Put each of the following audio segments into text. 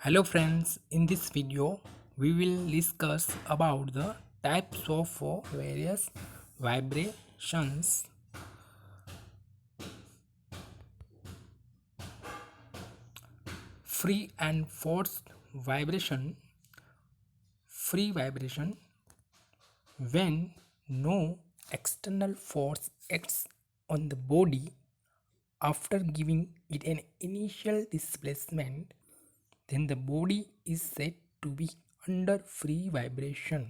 Hello friends, in this video we will discuss about the types of various vibrations. Free and forced vibration. Free vibration when no external force acts on the body after giving it an initial displacement, then the body is said to be under free vibration.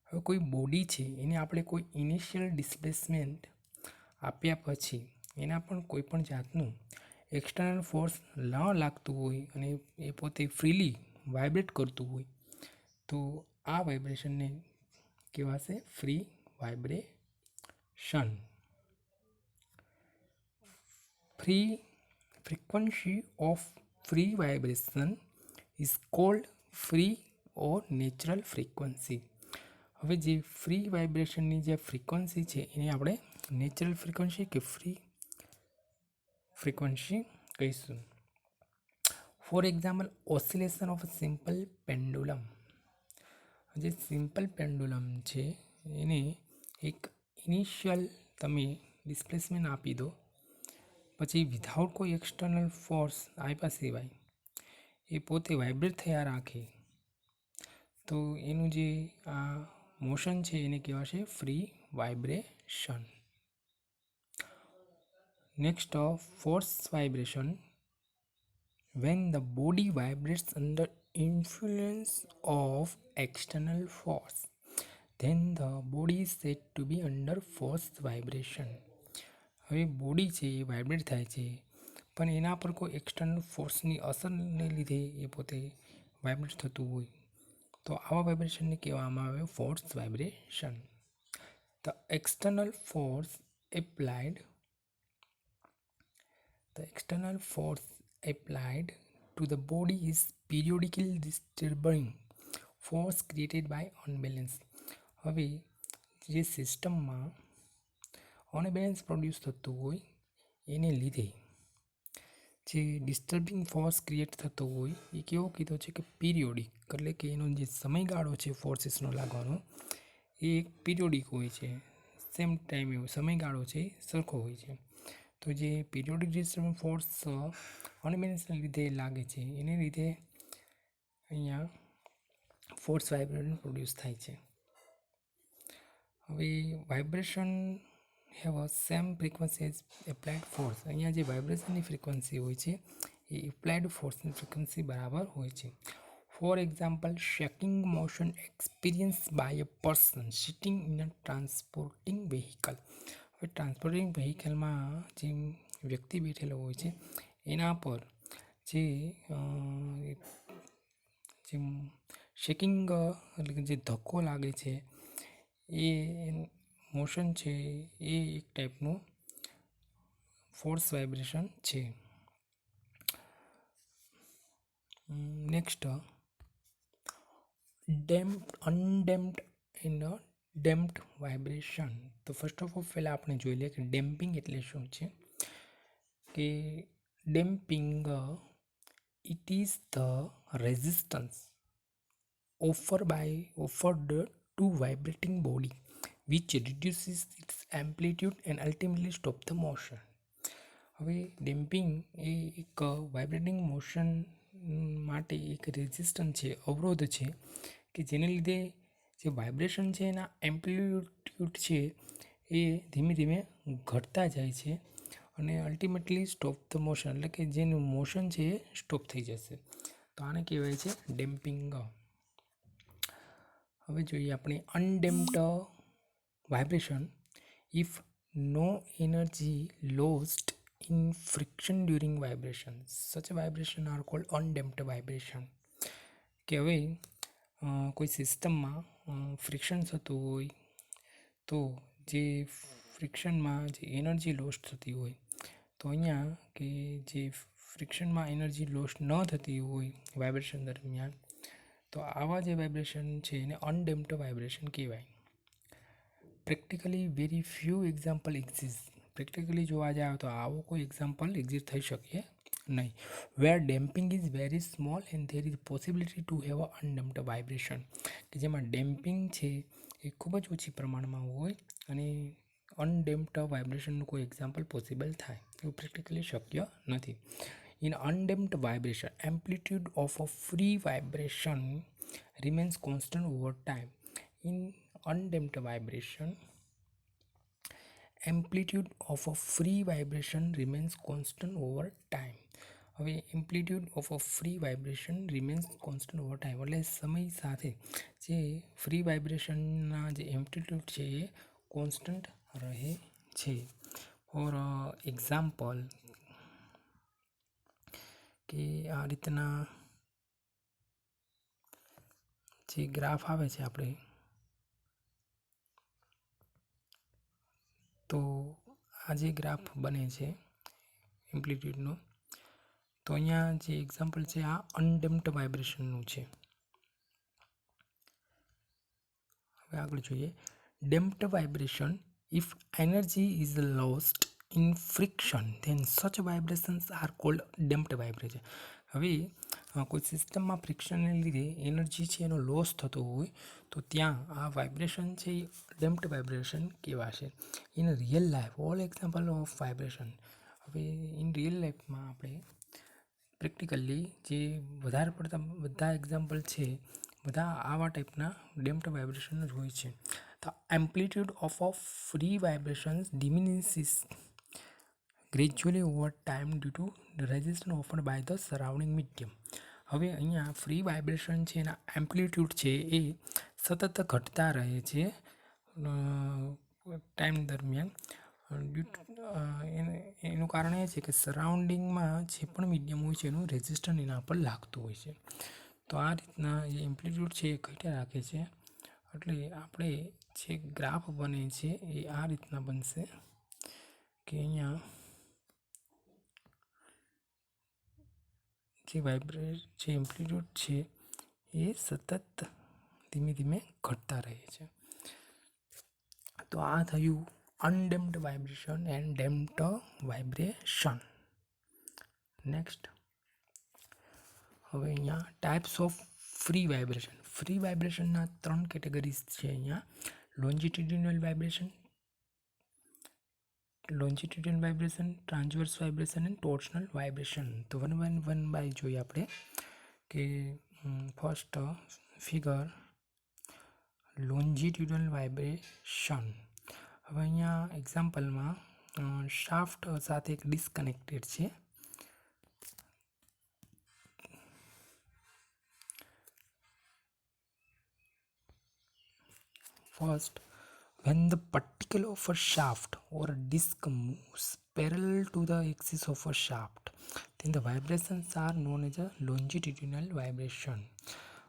હવે કોઈ body છે એને આપણે કોઈ initial displacement આપ્યા પછી એના પણ કોઈ પણ જાતનું એક્સટર્નલ ફોર્સ ન લાગતું હોય અને એ પોતે ફ્રીલી વાઇબ્રેટ કરતું હોય તો આ વાઇબ્રેશનને કહેવાશે free vibration. Frequency of free vibration is called free or natural frequency. હવે જે ફ્રી વાઇબ્રેશનની જે ફ્રીક્વન્સી છે એને આપણે નેચરલ ફ્રીક્વન્સી કે ફ્રી ફ્રીક્વન્સી કહીશું. For example, oscillation of simple pendulum. જે સિમ્પલ પેન્ડુલમ છે એને એક ઇનિશિયલ તમે ડિસ્પ્લેસમેન્ટ આપી દો, પછી વિધાઉટ કોઈ એક્સટર્નલ ફોર્સ આપ્યા સિવાય એ પોતે વાઇબ્રેટ થયા રાખે તો એનું જે આ મોશન છે એને કહેવાશે free vibration. Next, force vibration. When the body vibrates under influence of external force, then the body is said to be under forced vibration. હવે બોડી છે એ વાઇબ્રેટ થાય છે પણ એના પર કોઈ એક્સટર્નલ ફોર્સની અસરને લીધે એ પોતે વાઇબ્રેટ થતું હોય તો આવા વાઇબ્રેશનને કહેવામાં આવે force vibration. The external force applied to the body is periodical disturbing force created by unbalance. હવે જે સિસ્ટમમાં અનબેલેન્સ પ્રોડ્યુસ થતું હોય એને લીધે જે ડિસ્ટર્બિંગ ફોર્સ ક્રિએટ થતો હોય એ કેવો કીધો છે કે પીરિયોડિક, એટલે કે એનો જે સમયગાળો છે ફોર્સીસનો લાગવાનો એ એક પીરિયોડિક હોય છે. સેમ ટાઈમ એવો સમયગાળો છે સરખો હોય છે. તો જે પીરિયોડિક ડિસ્ટર્બિંગ ફોર્સ અનબેલેન્સને લીધે લાગે છે એને લીધે અહીંયા ફોર્સ વાઇબ્રેશન પ્રોડ્યુસ થાય છે. હવે vibration have a same frequency as applied force. અહીંયા જે વાઇબ્રેશનની ફ્રીક્વન્સી હોય છે એ એપ્લાઇડ ફોર્સની ફ્રીક્વન્સી બરાબર હોય છે. For example, shaking motion experience by a person sitting in a transporting vehicle. હવે ટ્રાન્સપોર્ટિંગ વ્હીકલમાં જે વ્યક્તિ બેઠેલો હોય છે એના પર જે શેકિંગ એટલે કે જે ધક્કો લાગે છે એ મોશન છે એ એક ટાઈપનું ફોર્સ વાઇબ્રેશન છે. Next, undamped and damped vibration. તો ફર્સ્ટ ઓફ ઓલ પહેલાં આપણે જોઈ લઈએ કે ડેમ્પિંગ એટલે શું છે. કે damping it is the resistance offered to vibrating body which reduces its amplitude and ultimately stop the motion. હવે ડેમ્પિંગ એ એક વાઇબ્રેટિંગ મોશન માટે એક રેઝિસ્ટન્સ છે, અવરોધ છે કે જેને લીધે જે વાઇબ્રેશન છે એના એમ્પ્લિટ્યુડ છે એ ધીમે ધીમે ઘટતા જાય છે અને અલ્ટિમેટલી સ્ટોપ ધ મોશન, એટલે કે જેનું મોશન છે એ સ્ટોપ થઈ જશે. તો આને કહેવાય છે ડેમ્પિંગ. હવે જોઈએ આપણે undamped vibration. If no energy lost in friction during vibration, such vibration are called undamped vibration. કે હવે કોઈ સિસ્ટમમાં ફ્રિક્શન થતું હોય તો જે ફ્રિક્શનમાં જે એનર્જી લોસ્ટ થતી હોય તો અહીંયા કે જે ફ્રિક્શનમાં એનર્જી લોસ્ટ ન થતી હોય વાઇબ્રેશન દરમિયાન તો આવા જે વાઇબ્રેશન છે એને અનડેમ્પ્ડ વાઇબ્રેશન કહેવાય. Practically very few example exist. Practically જોવા જાવ તો આવો કોઈ એક્ઝામ્પલ એક્ઝિસ્ટ થઈ શકે નહીં. Where damping is very small and there is possibility to have a undamped vibration, કે જેમાં ડેમ્પિંગ છે એ ખૂબ જ ઓછી પ્રમાણમાં હોય અને અનડેમ્પ્ડ વાઇબ્રેશનનું કોઈ એક્ઝામ્પલ પોસિબલ થાય એવું પ્રેક્ટિકલી શક્ય નથી. In undamped vibration amplitude of a free vibration remains constant over time. In undamped vibration, amplitude of a free vibration remains constant over time. હવે amplitude of a free vibration remains constant over time, એટલે સમય સાથે જે free વાઇબ્રેશનના જે amplitude છે એ constant રહે છે. For example, કે આ રીતના જે ગ્રાફ આવે છે આપણે, તો આ જે ગ્રાફ બને છે એમ્પ્લિટ્યૂડનો, તો અહીંયા જે એક્ઝામ્પલ છે આ અનડેમ્પ્ડ વાઇબ્રેશનનું છે. હવે આગળ જોઈએ. Damped vibration, if energy is lost in friction then such vibrations are called damped vibration. હવે કોઈ સિસ્ટમમાં ફ્રિક્શનને લીધે એનર્જી છે એનો લોસ થતો હોય તો ત્યાં આ વાઇબ્રેશન છે એ ડેમ્પ્ડ વાઇબ્રેશન કહેવાશે. In real life all example of vibration. હવે ઇન રિયલ લાઈફમાં આપણે પ્રેક્ટિકલી જે વધારે પડતા બધા એક્ઝામ્પલ છે બધા આવા ટાઈપના ડેમ્પ્ડ વાઇબ્રેશન જ હોય છે. The amplitude of a free vibrations diminishes gradually over time due to resistance offered by the surrounding medium. હવે અહીંયા ફ્રી વાઇબ્રેશન છે એના એમ્પ્લિટ્યુડ છે એ સતત ઘટતા રહે છે ટાઈમ દરમિયાન. એનું કારણ એ છે કે સરાઉન્ડિંગમાં જે પણ મીડિયમ હોય છે એનું રેઝિસ્ટન્સ એના પર લાગતું હોય છે. તો આ રીતના જે એમ્પ્લિટ્યુડ છે એ ઘટ્યા રાખે છે. એટલે આપણે જે ગ્રાફ બને છે એ આ રીતના બનશે કે અહીંયા જે જે એમ્પ્લિટ્યૂડ છે એ સતત ધીમે ધીમે ઘટતા રહે છે. તો આ થયું undamped vibration and damped vibration. Next, હવે અહીંયા types of free vibration. Free વાઇબ્રેશનના 3 કેટેગરીઝ છે અહીંયા. Longitudinal vibration, transverse vibration and torsional vibration. તો વન બાય જોઈએ આપણે કે ફર્સ્ટ ફિગર લોન્જિટ્યુડનલ વાઇબ્રેશન. હવે અહીંયા એક્ઝામ્પલમાં શાફ્ટ સાથે એક ડિસ્કનેક્ટેડ છે. First, when the particle of a shaft or a disc moves parallel to the axis of a shaft, then the vibrations are known as a longitudinal vibration.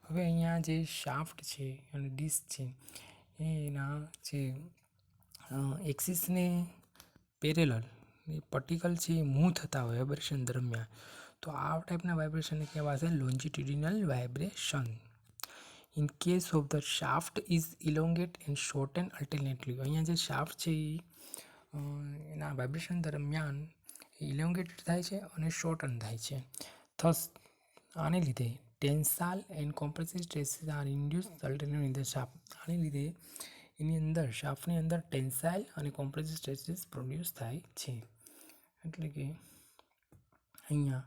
હવે અહીંયા જે shaft છે અને ડિસ્ક છે એના જે એક્સિસને પેરેલલ એ particle છે એ move થતા હોય વાઇબ્રેશન દરમિયાન, તો આ ટાઈપના વાઇબ્રેશનને કહેવાશે longitudinal vibration. In case of the shaft is elongate and shorten alternately. અહીંયા જે શાફ્ટ છે એ એના વાઇબ્રેશન દરમિયાન ઇલોંગેટ થાય છે અને શોર્ટન થાય છે. થસ આને લીધે tensile and compressive stresses are induce alternate in the shaft. આને લીધે એની અંદર શાફ્ટની અંદર ટેન્સાઇલ અને કોમ્પ્રેસિવ સ્ટ્રેસીસ પ્રોડ્યુસ થાય છે. એટલે કે અહીંયા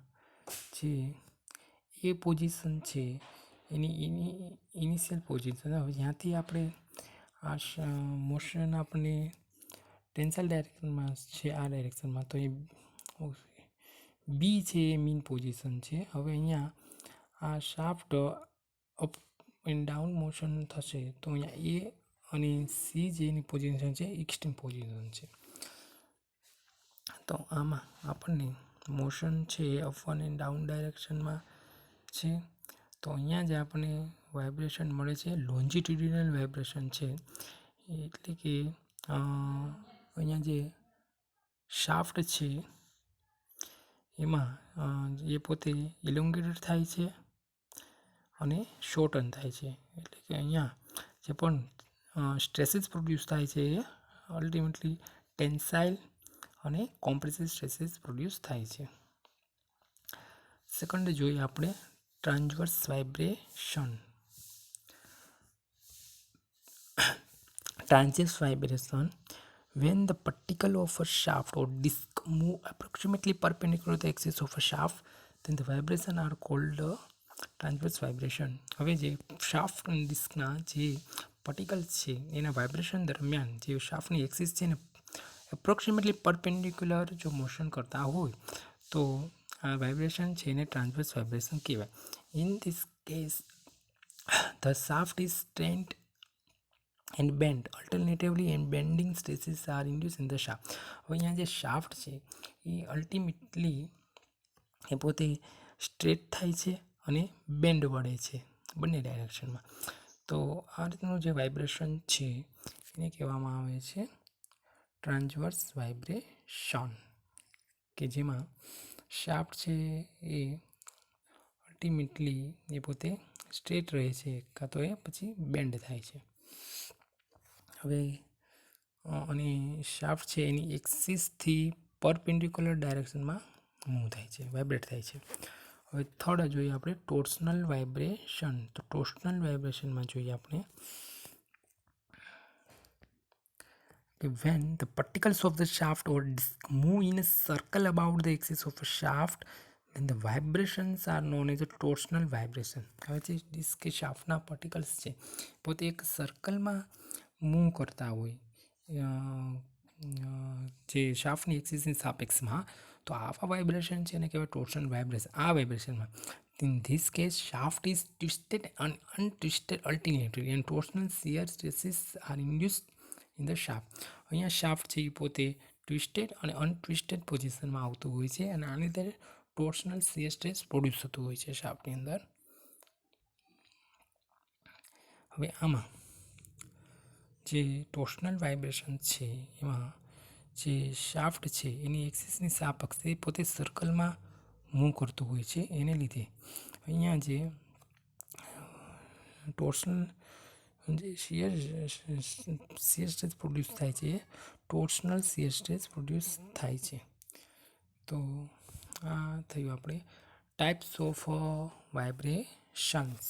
જે એ પોઝિશન છે એની ઇનિશિયલ પોઝિશન, હવે જ્યાંથી આપણે આ મોશન આપણે ટેન્સાઇલ ડાયરેક્શનમાં છે આ ડાયરેક્શનમાં, તો એ બી છે એ મીન પોઝિશન છે. હવે અહીંયા આ shaft up and down motion થશે તો અહીંયા એ અને સી જે એની પોઝિશન છે એક્સ્ટ્રીમ પોઝિશન છે. તો આમાં આપણને મોશન છે એ અપ એન્ડ ડાઉન ડાયરેક્શનમાં છે. તો અહીંયા જે આપણને વાઇબ્રેશન મળે છે લોન્જિટ્યુડિનલ વાઇબ્રેશન છે. એટલે કે અહીંયા જે શાફ્ટ છે એમાં એ પોતે ઇલોંગેટેડ થાય છે અને શોર્ટન થાય છે. એટલે કે અહીંયા જે પણ સ્ટ્રેસીસ પ્રોડ્યુસ થાય છે એ અલ્ટિમેટલી ટેન્સાઇલ અને કોમ્પ્રેસિવ સ્ટ્રેસીસ પ્રોડ્યુસ થાય છે. સેકન્ડ જોઈએ આપણે transverse vibration. Transverse vibration, when the particle of a shaft or disc move approximately perpendicular to the axis of a shaft, then the vibration are called transverse vibration. હવે જે shaft અને ડિસ્કના જે particles છે એના vibration દરમિયાન જે શાફ્ટની axis છે ને એપ્રોક્સિમેટલી પરપેન્ડિક્યુલર જો મોશન કરતા હોય તો આ વાઇબ્રેશન છે એને ટ્રાન્સવર્સ વાઇબ્રેશન કહેવાય. In this case the shaft is strand and bend alternatively and bending stresses are induced in the shaft. હવે અહીંયા જે શાફ્ટ છે એ અલ્ટિમેટલી એ પોતે સ્ટ્રેટ થાય છે અને બેન્ડ વળે છે બંને ડાયરેક્શનમાં. તો આ રીતનું જે વાઇબ્રેશન છે એને કહેવામાં આવે છે ટ્રાન્સવર્સ વાઇબ્રેશન, કે જેમાં શાફ્ટ છે એ અલ્ટિમેટલી એ પોતે સ્ટ્રેટ રહે છે કાં તો એ પછી બેન્ડ થાય છે. હવે અને શાફ્ટ છે એની એક્સિસથી પરપેન્ડિક્યુલર ડાયરેક્શનમાં મૂવ થાય છે, વાઇબ્રેટ થાય છે. હવે થર્ડ જોઈએ આપણે ટોર્સનલ વાઇબ્રેશન. તો ટોર્સનલ વાઇબ્રેશનમાં જોઈએ આપણે કે when the particles of the shaft or disc move in a circle about the axis of a shaft, then the vibrations are known as a torsional vibration. હવે જે disk કે શાફ્ટના particles છે પોતે એક સર્કલમાં મૂવ કરતા હોય જે શાફ્ટની એક્સિસની સાપેક્ષમાં, તો આવા વાઇબ્રેશન છે એને કહેવાય ટોર્શનલ વાઇબ્રેશન. આ વાઇબ્રેશનમાં in this case shaft is twisted and untwisted alternately and torsional shear stresses are induced in the shaft. અહીંયા શાફ્ટ છે એ પોતે ટ્વિસ્ટેડ અને અનટ્વિસ્ટેડ પોઝિશનમાં આવતું હોય છે અને આની અંદર ટોર્શનલ શિયર સ્ટ્રેસ પ્રોડ્યુસ થતું હોય છે શાફ્ટની અંદર. હવે આમાં જે ટોર્શનલ વાઇબ્રેશન છે એમાં જે શાફ્ટ છે એની એક્સિસની સાપેક્ષ એ પોતે સર્કલમાં મૂવ કરતું હોય છે, એને લીધે અહીંયા જે ટોર્શનલ જે શિયર સ્ટ્રેસ પ્રોડ્યુસ થાય છે એ ટોર્શનલ શિયર સ્ટ્રેસ પ્રોડ્યુસ થાય છે. તો આ થયું આપણે ટાઈપ્સ ઓફ વાઇબ્રેશન્સ.